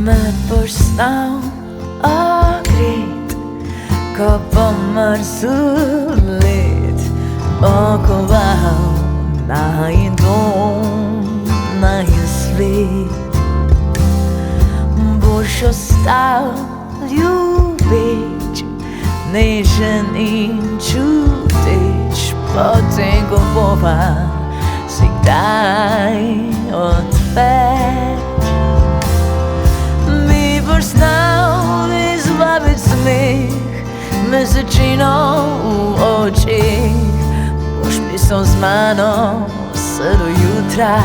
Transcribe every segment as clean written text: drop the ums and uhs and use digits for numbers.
Me boš znal ogret, ko pomrzl led, okoval najin dom, najin svet. Boš ostal ljubeč, nežen in čuteč, potem ko bova si kdaj odveč. Mi boš znal izvabit smeh, mesečino v očih, boš pisal z mano vse do jutra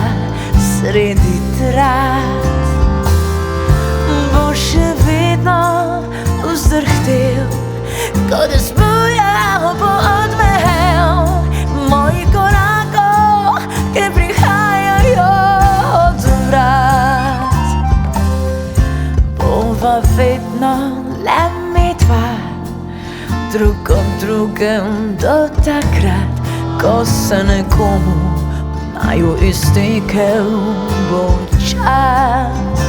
sredi trat. Boš še vedno vzdrhtel, ko te spujal po odmehel mojih korakov, ki prihajajo od vrat. Bova vedno le mi dva, drug ob drugem do takrat, ko se nekomu naju iztekel bo čas.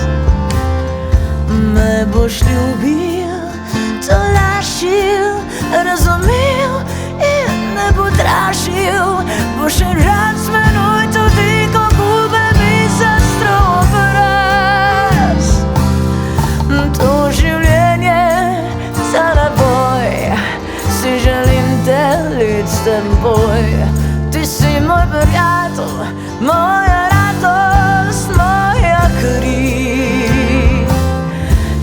Me boš ljubil, tolažil, razumel in ne podražil. Boš še rad z menoj tudi, ko gube mi zastro obraz. To življenje za naboj si želim deliti s teboj. Ti si moj prijatelj, moja radost, moja kri.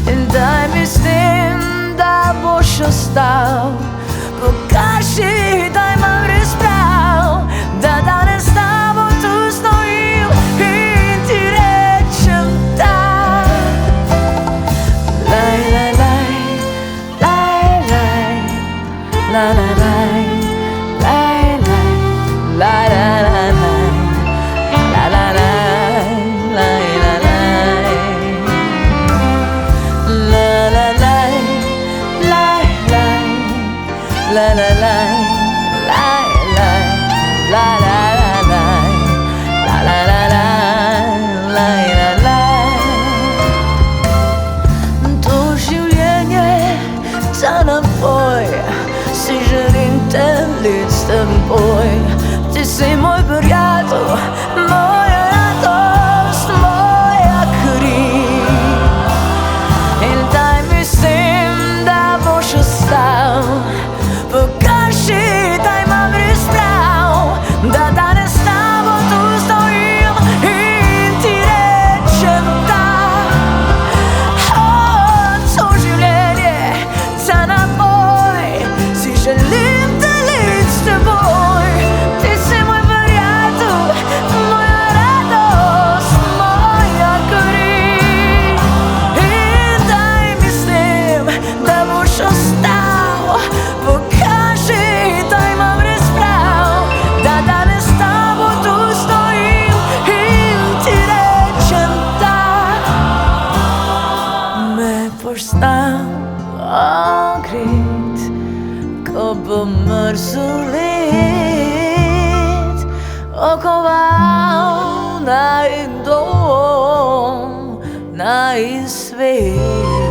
In daj mi s tem, da boš ostal, pokaži, da imam res prav, da danes s tabo tu stojim in ti rečem da. Laj, laj, laj, laj, laj, laj, laj, laj, laj, laj, laj, laj, laj. La la la la la la la la la la la la la. To življenje za naboj si želim deliti s teboj. Ti si moj prijatelj, moja radost, moja kri. In daj mi s tem, da boš ostal, pokaži, da imam res prav, da danes s tabo tu stojim in ti rečem da. To življenje za naboj si želim deliti s teboj. Ti si moj prijatelj, moja radost, moja kri. In daj mi s tem, da boš ostal, pokaži, da imam res prav, da danes s tabo tu stojim in ti rečem da. Me boš znal ogret, ko bo mrzl led, okoval najin dom, najin svet.